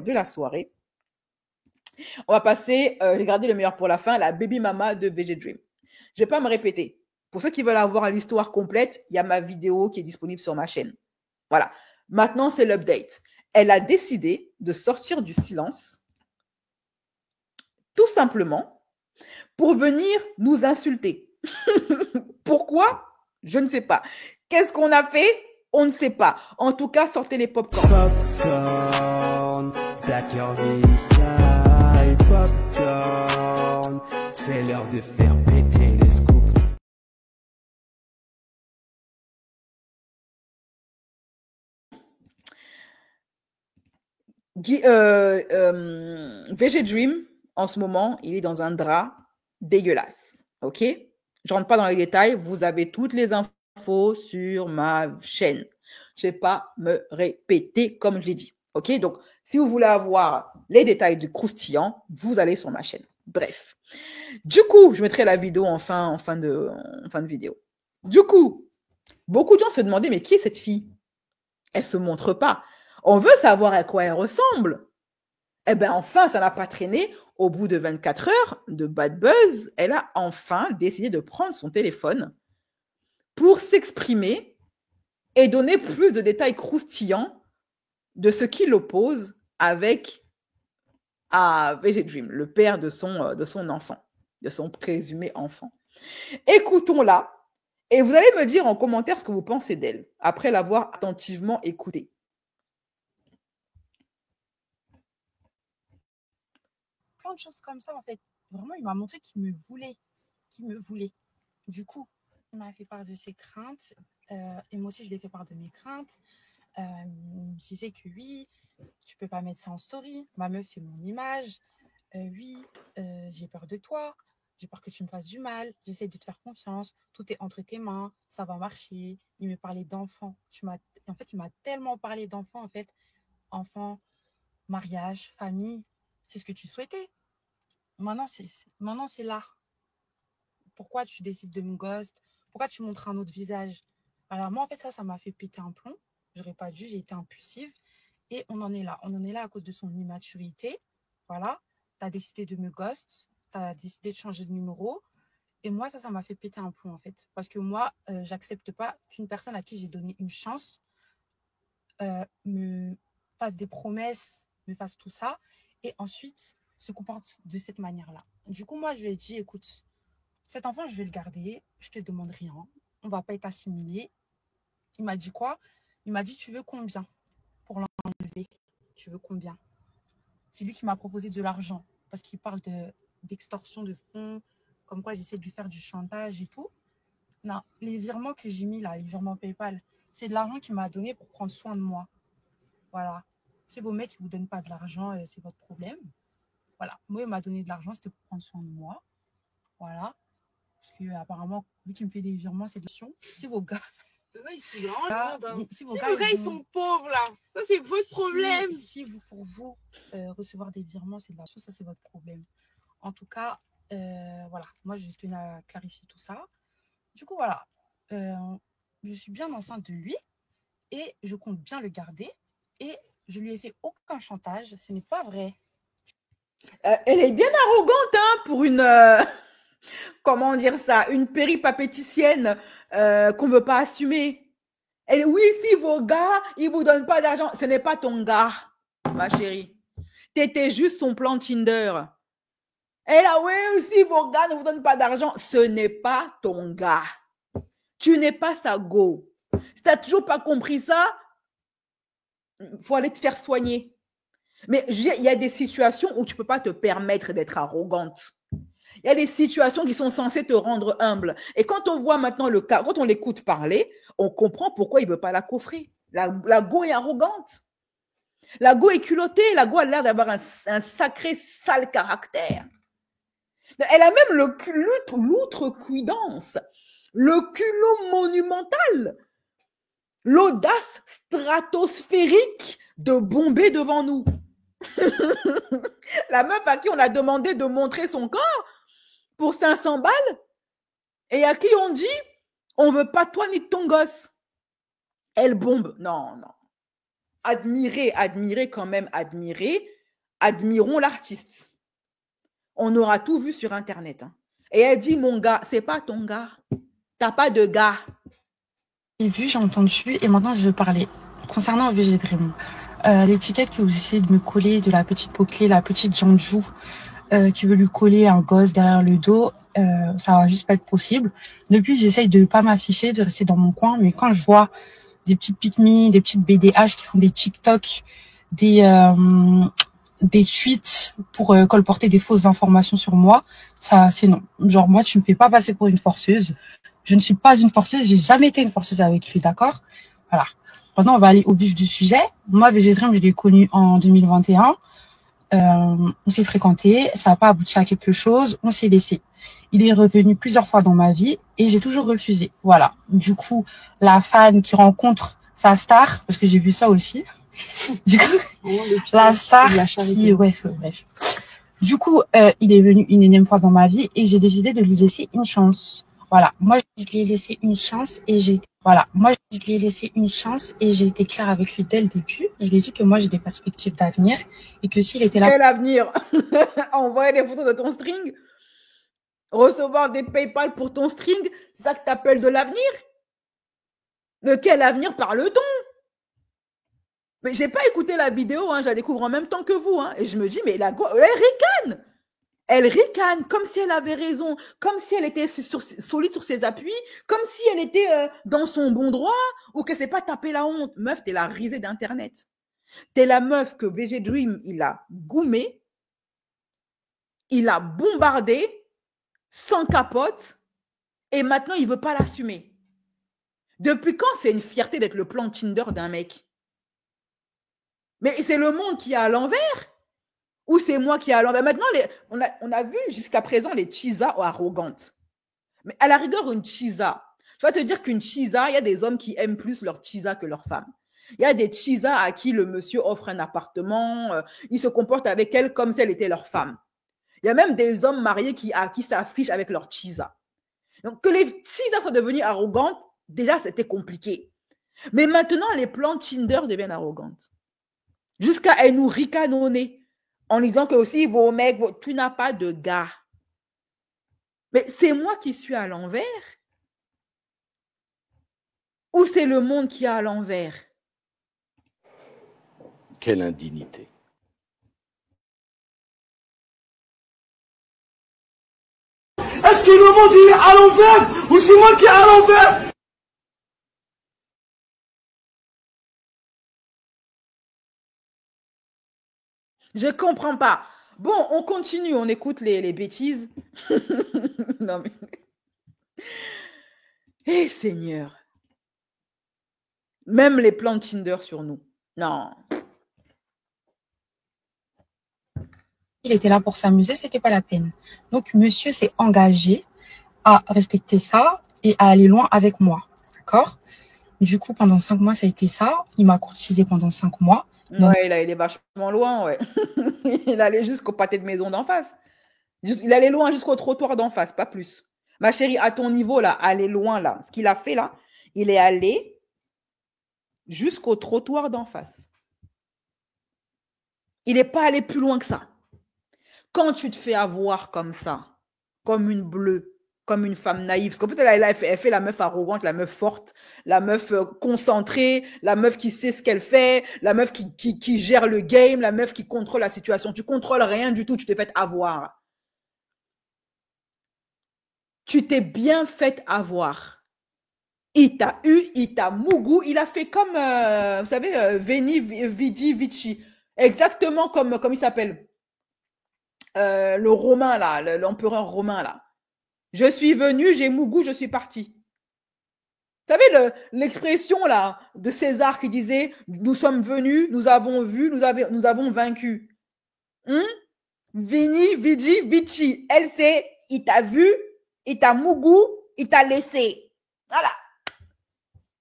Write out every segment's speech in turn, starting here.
de la soirée. On va passer, j'ai gardé le meilleur pour la fin, la baby mama de VG Dream. Je ne vais pas me répéter. Pour ceux qui veulent avoir l'histoire complète, il y a ma vidéo qui est disponible sur ma chaîne. Voilà. Maintenant, c'est l'update. Elle a décidé de sortir du silence, tout simplement, pour venir nous insulter. Pourquoi? Je ne sais pas. Qu'est-ce qu'on a fait? On ne sait pas. En tout cas, sortez les popcorn. Popcorn, d'accord sky, popcorn, c'est l'heure de faire péter les scoops. VG Dream, en ce moment, il est dans un drap dégueulasse. OK? Je rentre pas dans les détails. Vous avez toutes les infos sur ma chaîne. Je ne vais pas me répéter comme je l'ai dit. OK? Donc, si vous voulez avoir les détails du croustillant, vous allez sur ma chaîne. Bref. Du coup, je mettrai la vidéo en fin de vidéo. Du coup, beaucoup de gens se demandaient, mais qui est cette fille? Elle se montre pas. On veut savoir à quoi elle ressemble. Eh bien, enfin, ça n'a pas traîné. Au bout de 24 heures de bad buzz, elle a enfin décidé de prendre son téléphone pour s'exprimer et donner plus de détails croustillants de ce qui l'oppose avec VG Dream, le père de son enfant, de son présumé enfant. Écoutons-la et vous allez me dire en commentaire ce que vous pensez d'elle après l'avoir attentivement écoutée. Plein de choses comme ça, en fait. Vraiment, il m'a montré qu'il me voulait. Du coup, il m'a fait part de ses craintes. Et moi aussi, je lui ai fait part de mes craintes. Je disais que oui, tu peux pas mettre ça en story. Ma meuf, c'est mon image. Oui, j'ai peur de toi. J'ai peur que tu me fasses du mal. J'essaie de te faire confiance. Tout est entre tes mains. Ça va marcher. Il me parlait d'enfants. En fait, il m'a tellement parlé d'enfants, en fait. Enfants, mariage, famille. C'est ce que tu souhaitais. Maintenant, c'est là. Pourquoi tu décides de me ghost? Pourquoi tu montres un autre visage? Alors moi, en fait, ça m'a fait péter un plomb. J'aurais pas dû, j'ai été impulsive. Et on en est là. On en est là à cause de son immaturité. Voilà. Tu as décidé de me ghost. Tu as décidé de changer de numéro. Et moi, ça m'a fait péter un plomb, en fait. Parce que moi, j'accepte pas qu'une personne à qui j'ai donné une chance me fasse des promesses, me fasse tout ça. Et ensuite, se comporte de cette manière-là. Du coup, moi, je lui ai dit, écoute, cet enfant, je vais le garder. Je te demande rien. On ne va pas être assimilés. Il m'a dit quoi? Il m'a dit, tu veux combien pour l'enlever? Tu veux combien? C'est lui qui m'a proposé de l'argent parce qu'il parle d'extorsion de fonds, comme quoi j'essaie de lui faire du chantage et tout. Non, les virements que j'ai mis là, les virements PayPal, c'est de l'argent qu'il m'a donné pour prendre soin de moi. Voilà. Si vos mecs ne vous donnent pas de l'argent, c'est votre problème. Voilà. Moi, il m'a donné de l'argent, c'était pour prendre soin de moi. Voilà. Parce que apparemment, vu qu'il me fait des virements, c'est de l'action. Si vos gars. Ils sont grands, Si vos gars, ils sont pauvres là, ça c'est votre problème. Si vous, pour vous, recevoir des virements, c'est de l'action, ça c'est votre problème. En tout cas, voilà. Moi, je tenais à clarifier tout ça. Du coup, voilà. Je suis bien enceinte de lui et je compte bien le garder. Et je lui ai fait aucun chantage. Ce n'est pas vrai. Elle est bien arrogante hein, pour une... comment dire ça? Une péripapéticienne qu'on ne veut pas assumer. Elle dit, oui, si vos gars, ils ne vous donnent pas d'argent, ce n'est pas ton gars, ma chérie. Tu étais juste son plan Tinder. Elle a, oui, si vos gars ne vous donnent pas d'argent, ce n'est pas ton gars. Tu n'es pas sa go. Si tu n'as toujours pas compris ça, il faut aller te faire soigner. Mais il y a des situations où tu ne peux pas te permettre d'être arrogante. Il y a des situations qui sont censées te rendre humble. Et quand on voit maintenant le cas, quand on l'écoute parler, on comprend pourquoi il ne veut pas la coffrer. La go est arrogante. La go est culottée. La go a l'air d'avoir un sacré sale caractère. Elle a même l'outrecuidance, le culot monumental, l'audace stratosphérique de bomber devant nous. La meuf à qui on a demandé de montrer son corps pour 500 balles et à qui on dit on veut pas toi ni ton gosse. Elle bombe. Non, non. admirez quand même, admirons l'artiste. On aura tout vu sur Internet. Hein. Et elle dit, mon gars, c'est pas ton gars. T'as pas de gars. J'ai vu, j'ai entendu, et maintenant je vais parler. Concernant VG Dream, l'étiquette que vous essayez de me coller de la petite Poclé, la petite Janjou, qui veut lui coller un gosse derrière le dos, ça va juste pas être possible. Depuis, j'essaye de pas m'afficher, de rester dans mon coin, mais quand je vois des petites pick-me, des petites BDH qui font des TikTok, des tweets pour colporter des fausses informations sur moi, ça c'est non. Genre moi, tu me fais pas passer pour une forceuse. Je ne suis pas une forceuse, j'ai jamais été une forceuse avec lui, d'accord? Voilà. Maintenant, on va aller au vif du sujet. Moi, VG Dream, je l'ai connu en 2021. On s'est fréquenté, ça n'a pas abouti à quelque chose, on s'est laissé. Il est revenu plusieurs fois dans ma vie et j'ai toujours refusé. Voilà. Du coup, la fan qui rencontre sa star, parce que j'ai vu ça aussi. Du coup, la star qui, ouais, bref. Du coup, il est venu une énième fois dans ma vie et j'ai décidé de lui laisser une chance. Voilà. Moi, je lui ai laissé une chance et j'ai été claire avec lui dès le début. Je lui ai dit que moi, j'ai des perspectives d'avenir et que s'il était là. Quel avenir? Envoyer des photos de ton string? Recevoir des PayPal pour ton string? C'est ça que tu appelles de l'avenir? De quel avenir parle-t-on? Mais j'ai pas écouté la vidéo, hein, je la découvre en même temps que vous. Hein, et je me dis, mais elle ricane. Elle ricane comme si elle avait raison, comme si elle était solide sur ses appuis, comme si elle était dans son bon droit ou que c'est pas taper la honte. Meuf, t'es la risée d'Internet. T'es la meuf que VG Dream, il a goumé, il a bombardé, sans capote, et maintenant, il veut pas l'assumer. Depuis quand c'est une fierté d'être le plan Tinder d'un mec? Mais c'est le monde qui est à l'envers? Ou c'est moi qui est à l'envers? Maintenant, on a vu jusqu'à présent les chisas arrogantes. Mais à la rigueur, une chisa, je vais te dire qu'une chisa, il y a des hommes qui aiment plus leur chisa que leur femme. Il y a des chisas à qui le monsieur offre un appartement, il se comporte avec elle comme si elle était leur femme. Il y a même des hommes mariés qui s'affichent avec leur chisa. Donc, que les chisas soient devenues arrogantes, déjà, c'était compliqué. Mais maintenant, les plans Tinder deviennent arrogantes. Jusqu'à elles nous ricanonner en disant que aussi, vos mecs, tu n'as pas de gars. Mais c'est moi qui suis à l'envers? Ou c'est le monde qui est à l'envers? Quelle indignité. Est-ce que le monde il est à l'envers ou c'est moi qui est à l'envers? Je comprends pas. Bon, on continue, on écoute les bêtises. Non mais... Eh Seigneur. Même les plans Tinder sur nous. Non. Il était là pour s'amuser, c'était pas la peine. Donc, monsieur s'est engagé à respecter ça et à aller loin avec moi. D'accord? Du coup, pendant 5 mois, ça a été ça. Il m'a courtisé pendant 5 mois. Donc... Ouais, il est vachement loin, ouais. Il allait jusqu'au pâté de maison d'en face. Il allait loin jusqu'au trottoir d'en face, pas plus. Ma chérie, à ton niveau, là, aller loin, là. Ce qu'il a fait, là, il est allé jusqu'au trottoir d'en face. Il n'est pas allé plus loin que ça. Quand tu te fais avoir comme ça, comme une bleue, comme une femme naïve, parce qu'en fait, elle fait la meuf arrogante, la meuf forte, la meuf concentrée, la meuf qui sait ce qu'elle fait, la meuf qui gère le game, la meuf qui contrôle la situation. Tu contrôles rien du tout, tu t'es fait avoir. Tu t'es bien fait avoir. Il t'a eu, il t'a mougou, il a fait comme, vous savez, Veni, Vidi, Vici. Exactement comme il s'appelle. Le Romain, là, l'empereur romain, là. Je suis venu, j'ai mougou, je suis parti. Vous savez l'expression, là, de César qui disait « Nous sommes venus, nous avons vu, nous avons vaincu. » Vini, Vidi, Vici. Elle, c'est « Il t'a vu, il t'a mougou, il t'a laissé. » Voilà.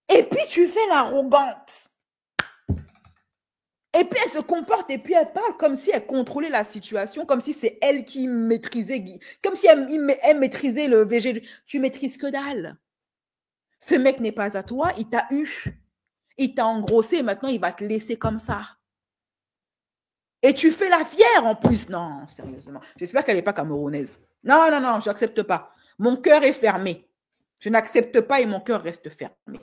Et puis, tu fais l'arrogante. Et puis, elle se comporte et puis elle parle comme si elle contrôlait la situation, comme si c'est elle qui maîtrisait, comme si elle maîtrisait le VG. Tu maîtrises que dalle. Ce mec n'est pas à toi, il t'a eu. Il t'a engrossé, maintenant il va te laisser comme ça. Et tu fais la fière en plus. Non, sérieusement. J'espère qu'elle n'est pas camerounaise. Non, non, non, je n'accepte pas. Mon cœur est fermé. Je n'accepte pas et mon cœur reste fermé.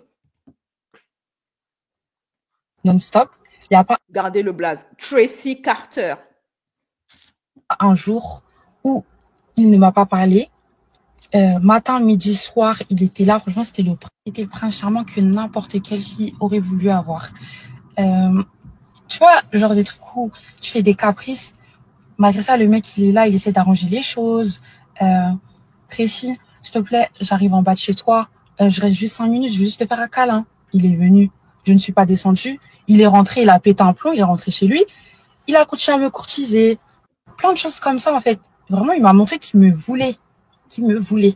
Non-stop. Il n'y a pas Gardez le blaze. Tracy Carter. un jour où il ne m'a pas parlé. Matin, midi, soir, il était là. Franchement, c'était le prince charmant que n'importe quelle fille aurait voulu avoir. Tu vois, le genre de truc où tu fais des caprices. Malgré ça, le mec, il est là, il essaie d'arranger les choses. Tracy, s'il te plaît, j'arrive en bas de chez toi. Je reste juste 5 minutes, je veux juste te faire un câlin. Il est venu. Je ne suis pas descendue. Il est rentré, il a pété un plomb, il est rentré chez lui. Il a continué à me courtiser. Plein de choses comme ça, en fait. Vraiment, il m'a montré qu'il me voulait. Qu'il me voulait.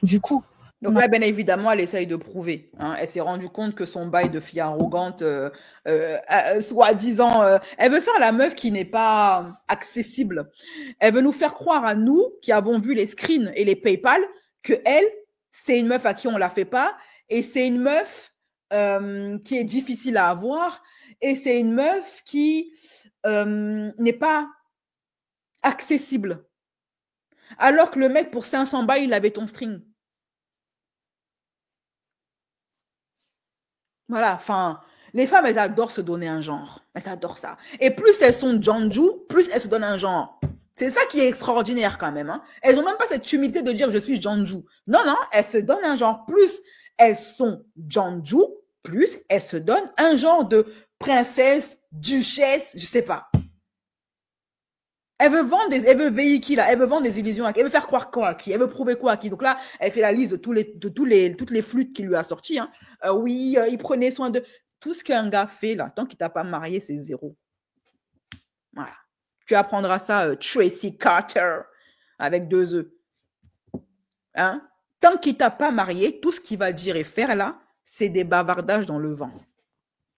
Du coup. Donc là, bien évidemment, elle essaye de prouver. Hein. Elle s'est rendue compte que son bail de fille arrogante, soi-disant, elle veut faire la meuf qui n'est pas accessible. Elle veut nous faire croire à nous, qui avons vu les screens et les PayPal, que elle, c'est une meuf à qui on la fait pas, et c'est une meuf qui est difficile à avoir, et c'est une meuf qui n'est pas accessible. Alors que le mec, pour 500 balles, il avait ton string. Voilà, enfin, les femmes, elles adorent se donner un genre. Elles adorent ça. Et plus elles sont Janju, plus elles se donnent un genre. C'est ça qui est extraordinaire quand même. Hein. Elles n'ont même pas cette humilité de dire je suis Janju. Non, non, elles se donnent un genre. Plus elles sont Janju, plus elles se donnent un genre de princesse, duchesse, je sais pas. Elle veut vendre elle veut véhiculer, elle veut vendre des illusions, elle veut faire croire quoi à qui, elle veut prouver quoi à qui. Donc là, elle fait la liste de toutes les flûtes qu'il lui a sorties. Hein. Oui, il prenait soin de tout ce qu'un gars fait là. Tant qu'il t'a pas marié, c'est zéro. Voilà. Tu apprendras ça, Tracy Carter, avec 2 E. Hein? Tant qu'il t'a pas marié, tout ce qu'il va dire et faire là, c'est des bavardages dans le vent.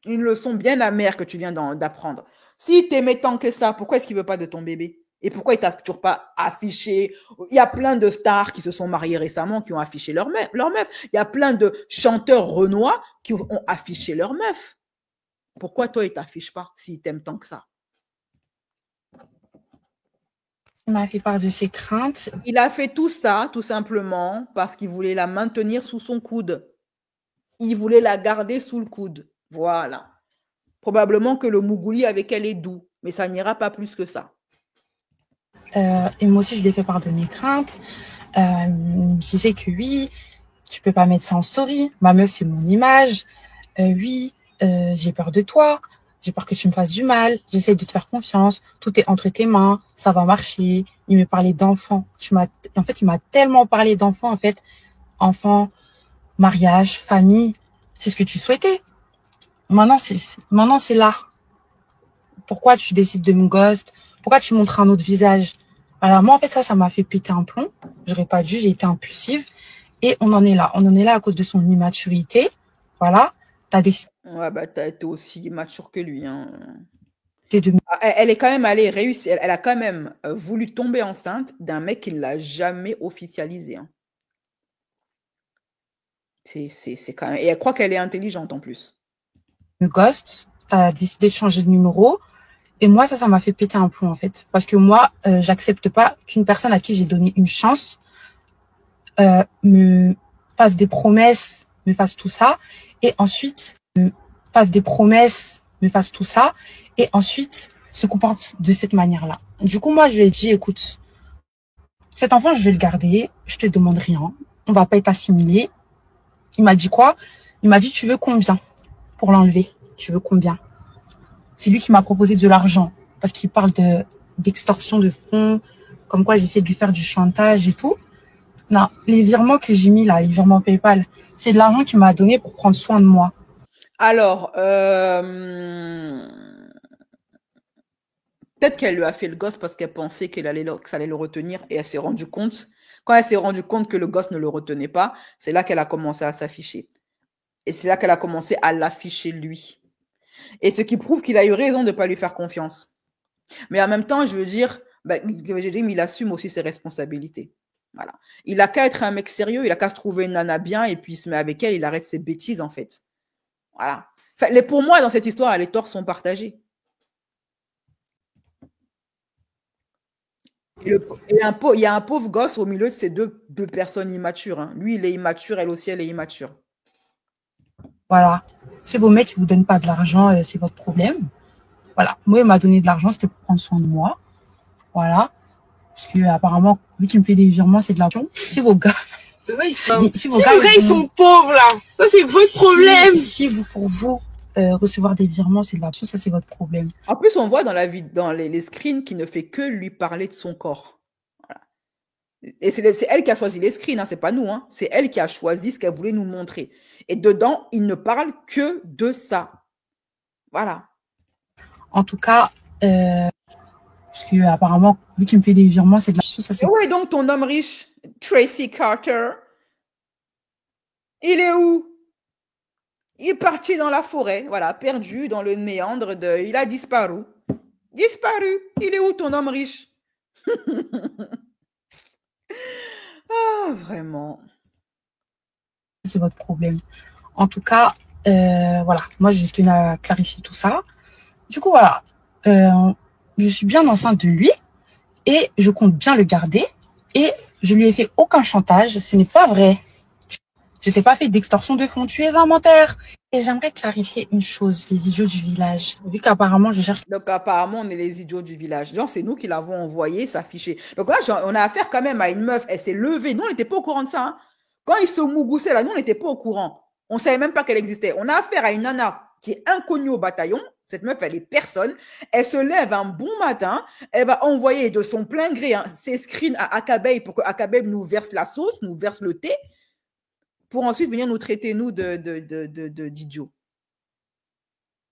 Une leçon bien amère que tu viens d'apprendre. Si t'aimais tant que ça, pourquoi est-ce qu'il veut pas de ton bébé? Et pourquoi il t'a toujours pas affiché? Il y a plein de stars qui se sont mariées récemment qui ont affiché leur meuf. Il y a plein de chanteurs renois qui ont affiché leur meuf. Pourquoi toi, il t'affiche pas s'il t'aime tant que ça? Il m'a fait part de ses craintes. Il a fait tout ça, tout simplement, parce qu'il voulait la maintenir sous son coude. Il voulait la garder sous le coude. Voilà. Probablement que le mougouli avec elle est doux, mais ça n'ira pas plus que ça. Et moi aussi, je lui ai fait part de mes craintes. Il me disait que oui, tu peux pas mettre ça en story. Ma meuf, c'est mon image. Oui, j'ai peur de toi. J'ai peur que tu me fasses du mal. J'essaie de te faire confiance. Tout est entre tes mains. Ça va marcher. Il me parlait d'enfants. En fait, il m'a tellement parlé d'enfants, en fait. Enfants, mariage, famille. C'est ce que tu souhaitais. Maintenant, c'est là. Pourquoi tu décides de me ghost? Pourquoi tu montres un autre visage? Alors moi, en fait, ça m'a fait péter un plomb. J'aurais pas dû, j'ai été impulsive. Et on en est là. On en est là à cause de son immaturité. Voilà. T'as décidé Ouais, bah, t'as été aussi mature que lui. Hein. de... Elle est quand même allée réussir. Elle a quand même voulu tomber enceinte d'un mec qui ne l'a jamais officialisé. Hein. C'est quand même... Et elle croit qu'elle est intelligente en plus. me ghost. T'as décidé de changer de numéro. Et moi, ça m'a fait péter un plomb, en fait. Parce que moi, j'accepte pas qu'une personne à qui j'ai donné une chance me fasse des promesses, me fasse tout ça. Et ensuite, me fasse des promesses, me fasse tout ça. Et ensuite, se comporte de cette manière-là. Du coup, moi, je lui ai dit, écoute, cet enfant, je vais le garder. Je te demande rien. On va pas être assimilés. Il m'a dit quoi? Il m'a dit, tu veux combien pour l'enlever? Tu veux combien? C'est lui qui m'a proposé de l'argent parce qu'il parle d'extorsion de fonds, comme quoi j'essaie de lui faire du chantage et tout. Non, les virements que j'ai mis là, les virements PayPal, c'est de l'argent qu'il m'a donné pour prendre soin de moi. Alors, peut-être qu'elle lui a fait le gosse parce qu'elle pensait que ça allait le retenir et elle s'est rendue compte. Quand elle s'est rendue compte que le gosse ne le retenait pas, c'est là qu'elle a commencé à s'afficher. Et c'est là qu'elle a commencé à l'afficher lui. Et ce qui prouve qu'il a eu raison de ne pas lui faire confiance. Mais en même temps, je veux dire, il assume aussi ses responsabilités. Voilà. Il n'a qu'à être un mec sérieux, il n'a qu'à se trouver une nana bien et puis il se met avec elle, il arrête ses bêtises en fait. Voilà. Enfin, pour moi, dans cette histoire, les torts sont partagés. Et il y a un pauvre gosse au milieu de ces deux personnes immatures. Hein. Lui, il est immature, elle aussi, elle est immature. Voilà. Si vos mecs ne vous donnent pas de l'argent, c'est votre problème. Voilà. Moi, il m'a donné de l'argent, c'était pour prendre soin de moi. Voilà. Parce que apparemment, vu qu'il me fait des virements, c'est de l'argent. Si vos gars... Si vos gars, ils sont pauvres, là, ça, c'est votre problème. Si vous, pour vous, recevoir des virements, c'est de l'argent, ça, c'est votre problème. En plus, on voit dans les screens qu'il ne fait que lui parler de son corps. Voilà. Et c'est elle qui a choisi les screens, hein, c'est pas nous. Hein. C'est elle qui a choisi ce qu'elle voulait nous montrer. Et dedans, il ne parle que de ça. Voilà. En tout cas, parce que apparemment, vu qu'il me fait des virements, c'est de l'argent, ça, c'est... Oui, donc ton homme riche, Tracy Carter, il est où? Il est parti dans la forêt, voilà, perdu dans le méandre de... Il a disparu. Disparu. Il est où ton homme riche? Ah, vraiment. C'est votre problème. En tout cas, voilà. Moi, je tenais à clarifier tout ça. Du coup, voilà. Je suis bien enceinte de lui et je compte bien le garder. Et je lui ai fait aucun chantage. Ce n'est pas vrai. Je t'ai pas fait d'extorsion de fonds. Tu es un menteur. Et j'aimerais clarifier une chose, les idiots du village. Vu qu'apparemment, je cherche... Donc, apparemment, on est les idiots du village. Genre, c'est nous qui l'avons envoyé s'afficher. Donc là, on a affaire quand même à une meuf. Elle s'est levée. Nous, on n'était pas au courant de ça. Hein. Quand ils se mougoussaient là, nous, on n'était pas au courant. On ne savait même pas qu'elle existait. On a affaire à une nana qui est inconnue au bataillon. Cette meuf, elle est personne. Elle se lève un bon matin. Elle va envoyer de son plein gré ses screens à Akabey pour que Akabey nous verse la sauce, nous verse le thé, pour ensuite venir nous traiter, nous, d'idiots.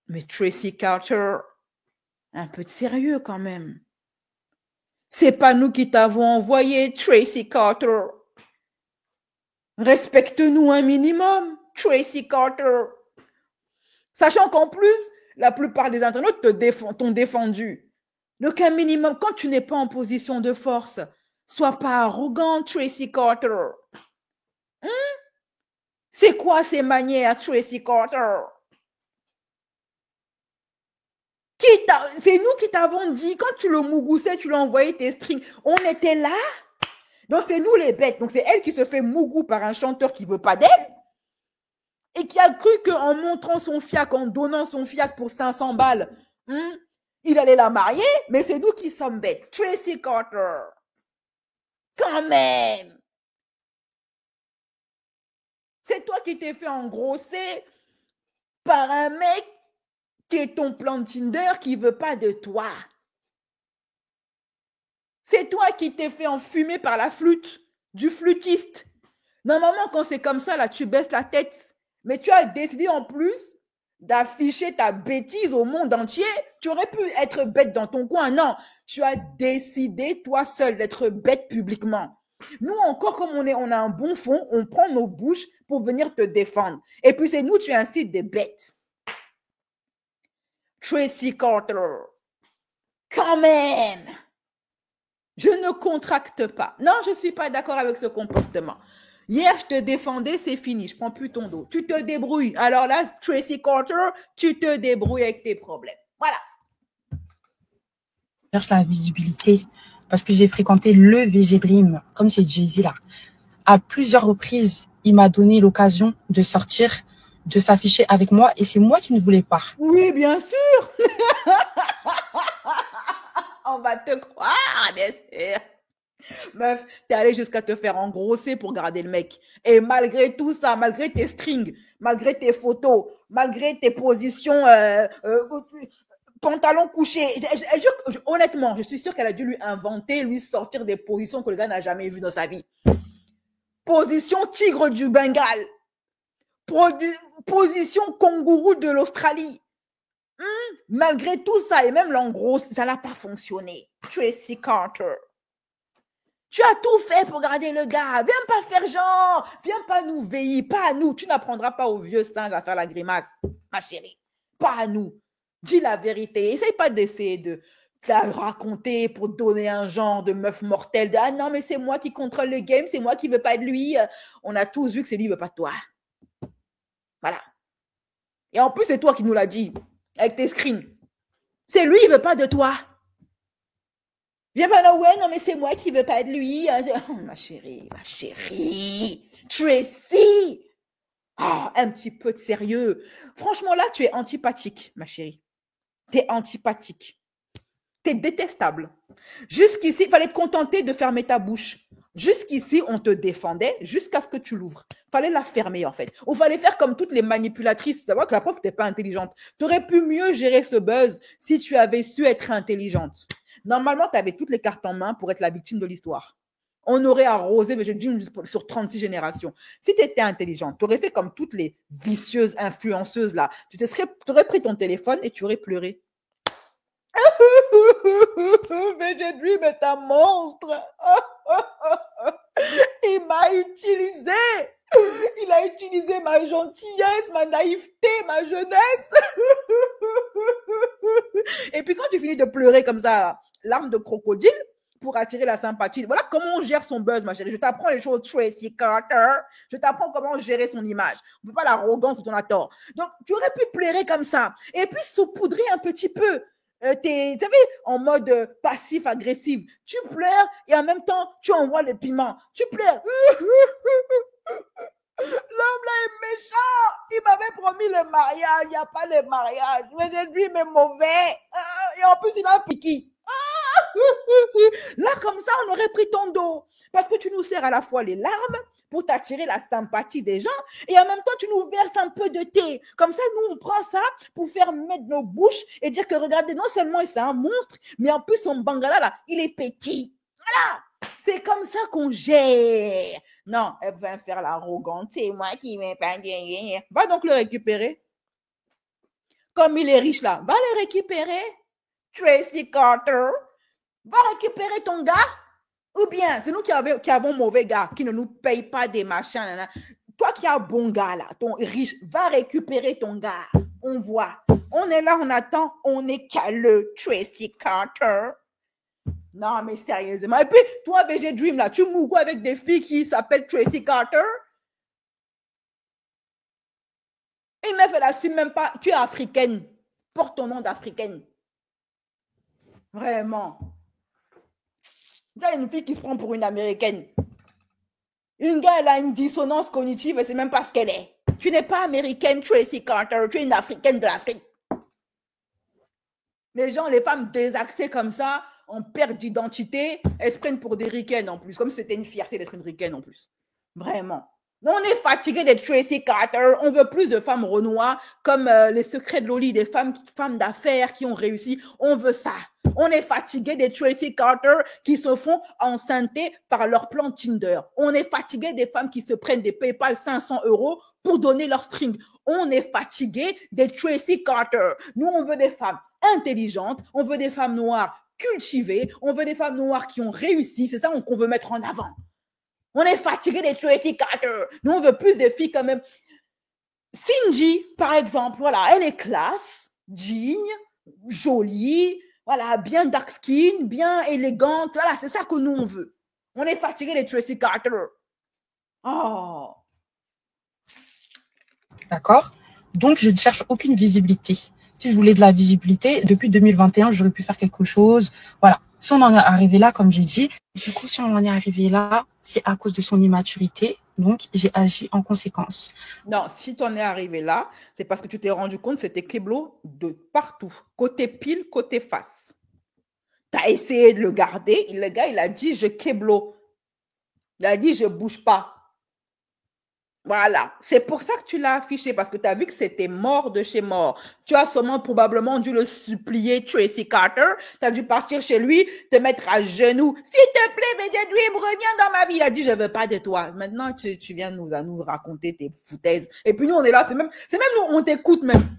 Mais Tracy Carter, un peu de sérieux quand même. C'est pas nous qui t'avons envoyé, Tracy Carter. Respecte-nous un minimum, Tracy Carter. Sachant qu'en plus, la plupart des internautes t'ont défendu. Donc un minimum, quand tu n'es pas en position de force, sois pas arrogant, Tracy Carter. C'est quoi ces manières, Tracy Carter? C'est nous qui t'avons dit, quand tu le mougoussais, tu lui as envoyé tes strings. On était là. Donc, c'est nous les bêtes. Donc, c'est elle qui se fait mougou par un chanteur qui ne veut pas d'elle et qui a cru qu'en montrant son fiac, en donnant son fiac pour 500 balles, il allait la marier. Mais c'est nous qui sommes bêtes. Tracy Carter. Quand même. C'est toi qui t'es fait engrosser par un mec qui est ton plan de Tinder qui ne veut pas de toi. C'est toi qui t'es fait enfumer par la flûte du flûtiste. Normalement, quand c'est comme ça, là, tu baisses la tête. Mais tu as décidé en plus d'afficher ta bêtise au monde entier. Tu aurais pu être bête dans ton coin. Non, tu as décidé toi seul d'être bête publiquement. Nous, encore, comme on a un bon fond, on prend nos bouches pour venir te défendre. Et puis, c'est nous, tu incites des bêtes. Tracy Carter. Quand même. Je ne contracte pas. Non, je ne suis pas d'accord avec ce comportement. Hier, je te défendais, c'est fini. Je ne prends plus ton dos. Tu te débrouilles. Alors là, Tracy Carter, tu te débrouilles avec tes problèmes. Voilà. Je cherche la visibilité parce que j'ai fréquenté le VG Dream, comme c'est Jay-Z là. À plusieurs reprises, il m'a donné l'occasion de sortir, de s'afficher avec moi et c'est moi qui ne voulais pas. Oui, bien sûr. On va te croire, bien sûr. Meuf, t'es allé jusqu'à te faire engrosser pour garder le mec. Et malgré tout ça, malgré tes strings, malgré tes photos, malgré tes positions, pantalon couché, honnêtement, je suis sûre qu'elle a dû lui inventer, lui sortir des positions que le gars n'a jamais vues dans sa vie. Position tigre du Bengale. Position kangourou de l'Australie. Malgré tout ça, et même l'engrosse, ça n'a pas fonctionné. Tracy Carter. Tu as tout fait pour garder le gars. Viens pas faire genre. Viens pas nous veiller. Pas à nous. Tu n'apprendras pas au vieux singe à faire la grimace, ma chérie. Pas à nous. Dis la vérité. Essaye pas d'essayer de la raconter pour donner un genre de meuf mortelle. Ah non, mais c'est moi qui contrôle le game. C'est moi qui veux pas de lui. On a tous vu que c'est lui qui veut pas de toi. Voilà. Et en plus, c'est toi qui nous l'as dit, avec tes screens. C'est lui, il ne veut pas de toi. Viens pas là, ouais, non, mais c'est moi qui ne veux pas de lui. Oh, ma chérie, Tracy. Oh, un petit peu de sérieux. Franchement, là, tu es antipathique, ma chérie. Tu es antipathique. Tu es détestable. Jusqu'ici, il fallait te contenter de fermer ta bouche. Jusqu'ici, on te défendait jusqu'à ce que tu l'ouvres. Il fallait la fermer, en fait. Ou fallait faire comme toutes les manipulatrices. Savoir que la prof n'était pas intelligente. Tu aurais pu mieux gérer ce buzz si tu avais su être intelligente. Normalement, tu avais toutes les cartes en main pour être la victime de l'histoire. On aurait arrosé VG Dream sur 36 générations. Si tu étais intelligente, tu aurais fait comme toutes les vicieuses influenceuses là. Tu aurais pris ton téléphone et tu aurais pleuré. VG Dream est un monstre. Il m'a utilisé. Il a utilisé ma gentillesse, ma naïveté, ma jeunesse. Et puis quand tu finis de pleurer comme ça, larmes de crocodile, pour attirer la sympathie. Voilà comment on gère son buzz, ma chérie. Je t'apprends les choses, Tracy Carter. Je t'apprends comment gérer son image. On ne peut pas l'arrogance quand on a tort. Donc, tu aurais pu pleurer comme ça. Et puis, saupoudrer un petit peu. Tu savais, en mode passif-agressif. Tu pleures et en même temps, tu envoies le piment. Tu pleures. L'homme là est méchant. Il m'avait promis le mariage. Il n'y a pas de mariage. Mais lui, il est mauvais. Et en plus, il a piqué. Là, comme ça, on aurait pris ton dos. Parce que tu nous sers à la fois les larmes pour t'attirer la sympathie des gens et en même temps, tu nous verses un peu de thé. Comme ça, nous, on prend ça pour faire mettre nos bouches et dire que regardez, non seulement c'est un monstre, mais en plus, son bangala, là, il est petit. Voilà. C'est comme ça qu'on gère. Non, elle va faire l'arrogante. C'est moi qui vais pas gagner. Va donc le récupérer. Comme il est riche là, va le récupérer. Tracy Carter. Va récupérer ton gars. Ou bien, c'est nous qui avons mauvais gars, qui ne nous payent pas des machins. Là. Toi qui as bon gars là, ton riche, va récupérer ton gars. On voit. On est là, on attend. On est caleux, Tracy Carter. Non, mais sérieusement. Et puis, toi, VG Dream, là, tu mourras avec des filles qui s'appellent Tracy Carter. Une meuf, elle assume même pas. Tu es africaine. Porte ton nom d'africaine. Vraiment. Il y a une fille qui se prend pour une américaine. Une gars, elle a une dissonance cognitive et c'est même pas ce qu'elle est. Tu n'es pas américaine, Tracy Carter. Tu es une africaine de l'Afrique. Les gens, les femmes désaxées comme ça, en perte d'identité, elles se prennent pour des ricaines en plus. Comme si c'était une fierté d'être une ricaine en plus. Vraiment. On est fatigué d'être Tracy Carter. On veut plus de femmes renois comme les secrets de Loli, des femmes d'affaires qui ont réussi. On veut ça. On est fatigué des Tracy Carter qui se font enceinter par leur plan Tinder. On est fatigué des femmes qui se prennent des PayPal 500 € pour donner leur string. On est fatigué des Tracy Carter. Nous, on veut des femmes intelligentes. On veut des femmes noires cultivées. On veut des femmes noires qui ont réussi. C'est ça qu'on veut mettre en avant. On est fatigué des Tracy Carter. Nous, on veut plus de filles quand même. Cindy, par exemple, voilà, elle est classe, digne, jolie, voilà, bien dark skin, bien élégante. Voilà, c'est ça que nous, on veut. On est fatigué des Tracy Carter. Oh. D'accord. Donc, je ne cherche aucune visibilité. Si je voulais de la visibilité, depuis 2021, j'aurais pu faire quelque chose. Voilà. Si on en est arrivé là, comme j'ai dit, du coup, si on en est arrivé là, c'est à cause de son immaturité. Donc, j'ai agi en conséquence. Non, si tu en es arrivé là, c'est parce que tu t'es rendu compte que c'était Keblo de partout. Côté pile, côté face. Tu as essayé de le garder. Le gars, il a dit, je Keblo. Il a dit, je bouge pas. Voilà, c'est pour ça que tu l'as affiché, parce que tu as vu que c'était mort de chez mort. Tu as probablement dû le supplier, Tracy Carter. Tu as dû partir chez lui, te mettre à genoux. S'il te plaît, VG Dream, reviens dans ma vie. Il a dit, je veux pas de toi. Maintenant, tu viens nous raconter tes foutaises. Et puis nous, on est là, c'est même nous, on t'écoute même.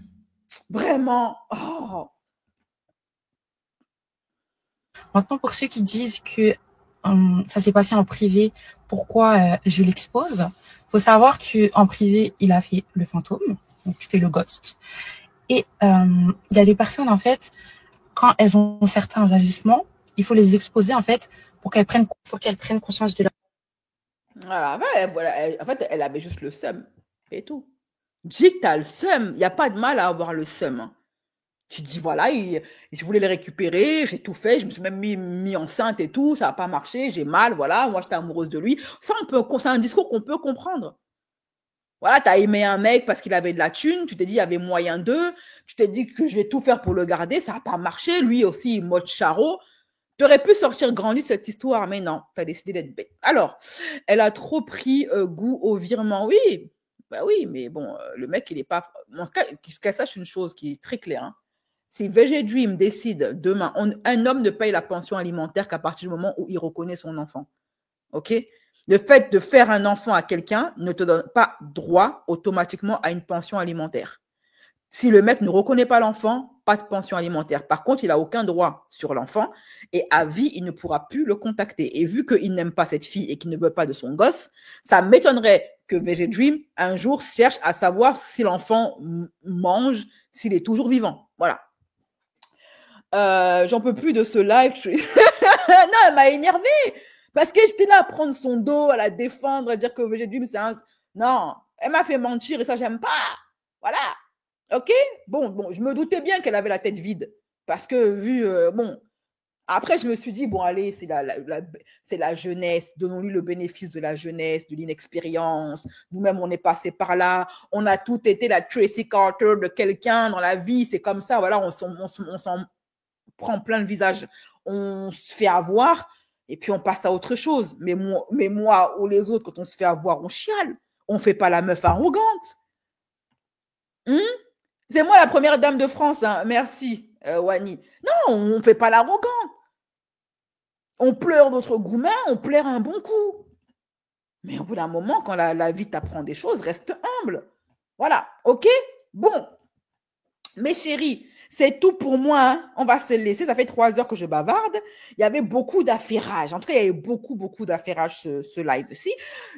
Vraiment. Oh. Maintenant, pour ceux qui disent que ça s'est passé en privé, pourquoi je l'expose? Faut savoir qu'en privé, il a fait le fantôme, donc tu fais le ghost. Et il y a des personnes, en fait, quand elles ont certains agissements, il faut les exposer, en fait, pour qu'elles prennent conscience de leur... Voilà, en fait, elle avait juste le seum, et tout. Dis que tu as le seum. Il n'y a pas de mal à avoir le seum. Hein. Tu te dis, voilà, je voulais les récupérer, j'ai tout fait, je me suis même mis enceinte et tout, ça n'a pas marché, j'ai mal, voilà, moi j'étais amoureuse de lui. Ça, c'est un discours qu'on peut comprendre. Voilà, tu as aimé un mec parce qu'il avait de la thune, tu t'es dit il y avait moyen d'eux, tu t'es dit que je vais tout faire pour le garder, ça n'a pas marché, lui aussi, mode charreau. Tu aurais pu sortir grandi de cette histoire, mais non, tu as décidé d'être bête. Alors, elle a trop pris goût au virement. Oui, bah oui, mais bon, le mec, il n'est pas. En tout cas, qu'elle sache une chose qui est très claire. Hein. Si VG Dream décide demain, un homme ne paye la pension alimentaire qu'à partir du moment où il reconnaît son enfant. OK? Le fait de faire un enfant à quelqu'un ne te donne pas droit automatiquement à une pension alimentaire. Si le mec ne reconnaît pas l'enfant, pas de pension alimentaire. Par contre, il n'a aucun droit sur l'enfant et à vie, il ne pourra plus le contacter. Et vu qu'il n'aime pas cette fille et qu'il ne veut pas de son gosse, ça m'étonnerait que VG Dream, un jour, cherche à savoir si l'enfant mange, s'il est toujours vivant. Voilà. J'en peux plus de ce live. Non, elle m'a énervée. Parce que j'étais là à prendre son dos, à la défendre, à dire que VG Dream, c'est un... Non, elle m'a fait mentir et ça, j'aime pas. Voilà. OK? Bon, je me doutais bien qu'elle avait la tête vide. Parce que vu... bon, après, je me suis dit, bon, allez, c'est la jeunesse. Donnons-lui le bénéfice de la jeunesse, de l'inexpérience. Nous-mêmes, on est passé par là. On a tout été la Tracy Carter de quelqu'un dans la vie. C'est comme ça, voilà, on s'en prend plein le visage. On se fait avoir et puis on passe à autre chose. Mais moi ou les autres, quand on se fait avoir, on chiale. On ne fait pas la meuf arrogante. C'est moi la première dame de France. Hein. Merci, Wani. Non, on ne fait pas l'arrogante. On pleure notre gourmet, on pleure un bon coup. Mais au bout d'un moment, quand la vie t'apprend des choses, reste humble. Voilà, OK? Bon, mes chéris, c'est tout pour moi. Hein. On va se laisser. Ça fait 3 heures que je bavarde. Il y avait beaucoup d'affairage. En tout cas, il y a eu beaucoup d'affairage ce live-ci.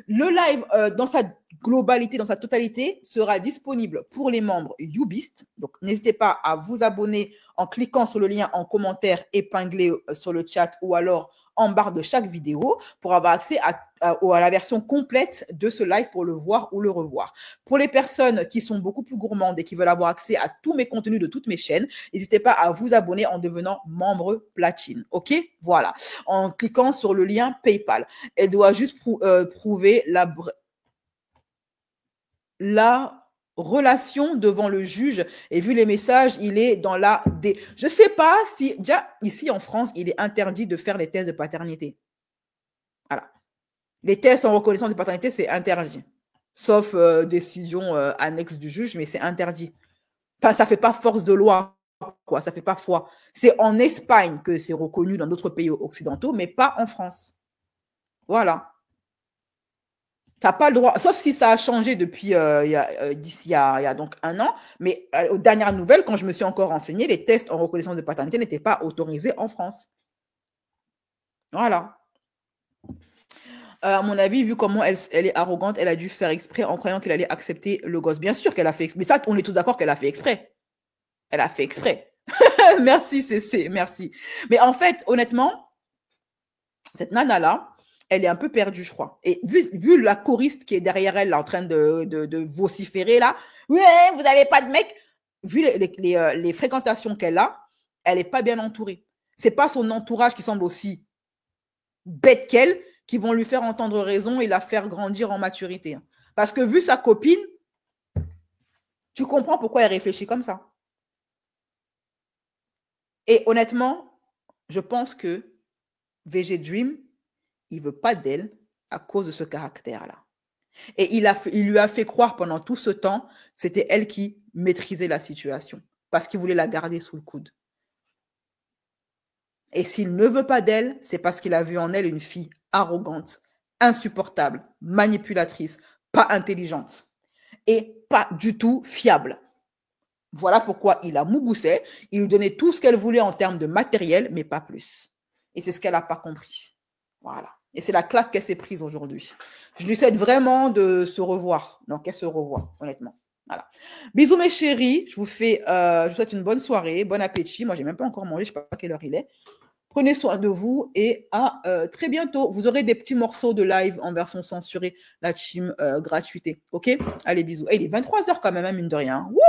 Le live, dans sa globalité, dans sa totalité, sera disponible pour les membres YouBeast. Donc, n'hésitez pas à vous abonner en cliquant sur le lien en commentaire épinglé sur le chat ou alors en barre de chaque vidéo pour avoir accès à la version complète de ce live pour le voir ou le revoir. Pour les personnes qui sont beaucoup plus gourmandes et qui veulent avoir accès à tous mes contenus de toutes mes chaînes, n'hésitez pas à vous abonner en devenant membre platine. OK? Voilà. En cliquant sur le lien PayPal. Elle doit juste prouver la relation devant le juge. Et vu les messages, il est dans la... Je ne sais pas si... Déjà, ici en France, il est interdit de faire les tests de paternité. Voilà. Les tests en reconnaissance de paternité, c'est interdit. Sauf décision annexe du juge, mais c'est interdit. Enfin, ça ne fait pas force de loi, quoi. Ça ne fait pas foi. C'est en Espagne que c'est reconnu dans d'autres pays occidentaux, mais pas en France. Voilà. Tu n'as pas le droit, sauf si ça a changé depuis d'ici il y a donc 1 an, mais aux dernières nouvelles, quand je me suis encore renseignée, les tests en reconnaissance de paternité n'étaient pas autorisés en France. Voilà. À mon avis, vu comment elle est arrogante, elle a dû faire exprès en croyant qu'elle allait accepter le gosse. Bien sûr qu'elle a fait exprès. Mais ça, on est tous d'accord qu'elle a fait exprès. Elle a fait exprès. Merci, Cécé, merci. Mais en fait, honnêtement, cette nana-là, elle est un peu perdue, je crois. Et vu la choriste qui est derrière elle, là, en train de vociférer, là, ouais, vous n'avez pas de mec. Vu les fréquentations qu'elle a, elle n'est pas bien entourée. Ce n'est pas son entourage qui semble aussi bête qu'elle qui vont lui faire entendre raison et la faire grandir en maturité. Parce que vu sa copine, tu comprends pourquoi elle réfléchit comme ça. Et honnêtement, je pense que VG Dream, il ne veut pas d'elle à cause de ce caractère-là. Et il lui a fait croire pendant tout ce temps que c'était elle qui maîtrisait la situation parce qu'il voulait la garder sous le coude. Et s'il ne veut pas d'elle, c'est parce qu'il a vu en elle une fille arrogante, insupportable, manipulatrice, pas intelligente et pas du tout fiable. Voilà pourquoi il a mougoussé. Il lui donnait tout ce qu'elle voulait en termes de matériel, mais pas plus. Et c'est ce qu'elle n'a pas compris. Voilà. Et c'est la claque qu'elle s'est prise aujourd'hui. Je lui souhaite vraiment de se revoir. Donc, qu'elle se revoie, honnêtement. Voilà. Bisous, mes chéris. Je vous souhaite une bonne soirée, bon appétit. Moi, je n'ai même pas encore mangé. Je ne sais pas à quelle heure il est. Prenez soin de vous et à très bientôt. Vous aurez des petits morceaux de live en version censurée, la team gratuité. OK? Allez, bisous. Et il est 23h quand même, hein, mine de rien. Wouh!